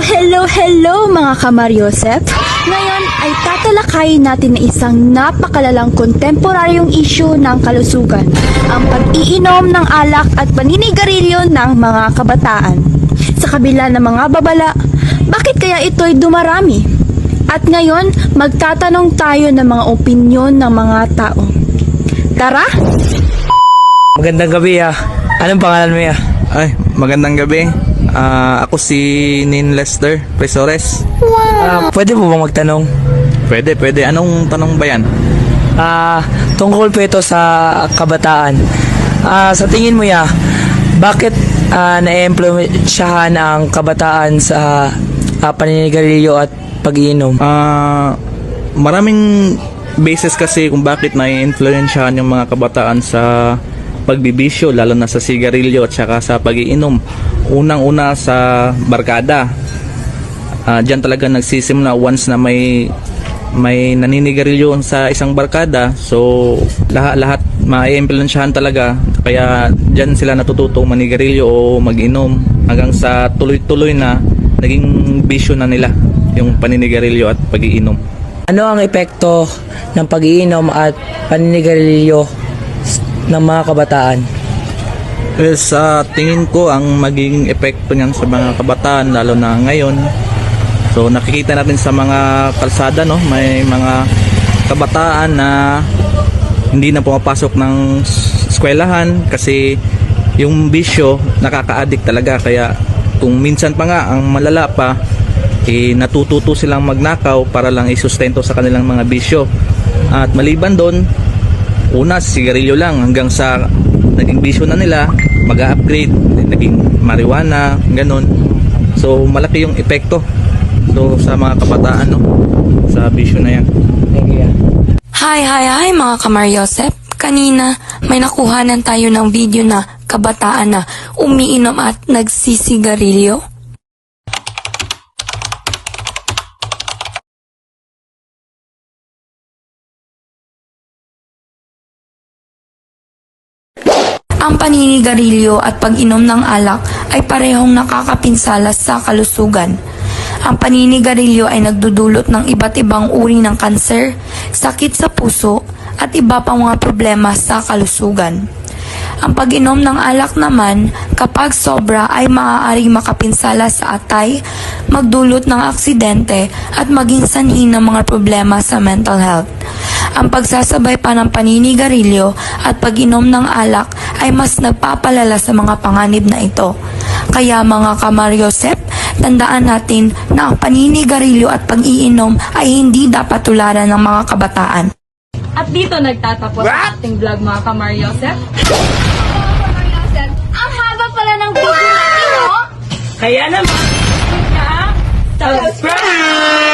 Hello mga Kamaryosep! Ngayon ay tatalakayin natin na isang napakalalang kontemporaryong issue ng kalusugan, ang pag-iinom ng alak at paninigarilyo ng mga kabataan. Sa kabila ng mga babala, bakit kaya ito'y dumarami? At ngayon, magtatanong tayo ng mga opinyon ng mga tao. Tara! Magandang gabi Anong pangalan mo Ay, magandang gabi. Ako si Nin Lester Presores. Pwede po bang magtanong? Pwede. Anong tanong ba yan? Tungkol po ito sa kabataan. Sa tingin mo bakit na-impluwensyahan ang kabataan sa paninigarilyo at pag-iinom? Maraming basis kasi kung bakit na-influensyahan yung mga kabataan sa pagbibisyo, lalo na sa sigarilyo at saka sa pag-iinom. Unang-una sa barkada. Diyan talaga nagsisimula once na may naninigarilyo sa isang barkada. So lahat ma-influensyahan talaga. Kaya diyan sila natututong manigarilyo o mag-inom hanggang sa tuloy-tuloy na naging bisyo na nila yung paninigarilyo at pag-iinom. Ano ang epekto ng pag-iinom at paninigarilyo ng mga kabataan? Sa tingin ko, ang magiging epekto niyan sa mga kabataan, lalo na ngayon, so nakikita natin sa mga kalsada, no, may mga kabataan na hindi na pumapasok ng eskwelahan kasi yung bisyo nakaka-addict talaga. Kaya kung minsan pa nga ang malala pa, natututo silang magnakaw para lang isustento sa kanilang mga bisyo. At maliban doon, una sigarilyo lang hanggang sa naging bisyo na nila, mag-upgrade, naging marijuana, ganun. So malaki yung epekto sa mga kabataan, no, sa bisyo na yan. Thank you. Hi mga Kamaryosep. Kanina may nakuhanan tayo ng video na kabataan na umiinom at nagsisigarilyo. Ang paninigarilyo at pag-inom ng alak ay parehong nakakapinsala sa kalusugan. Ang paninigarilyo ay nagdudulot ng iba't ibang uri ng kanser, sakit sa puso, at iba pang mga problema sa kalusugan. Ang pag-inom ng alak naman, kapag sobra ay maaaring makapinsala sa atay, magdulot ng aksidente at maging sanhi ng mga problema sa mental health. Ang pagsasabay pa ng paninigarilyo at pag-inom ng alak ay mas nagpapalala sa mga panganib na ito. Kaya mga Kamaryosep, tandaan natin na ang paninigarilyo at pag-iinom ay hindi dapat tularan ng mga kabataan. At dito nagtatapos ang ating vlog mga Kamaryosep. Ang haba pala ng video natin, no? Kaya naman, Subscribe!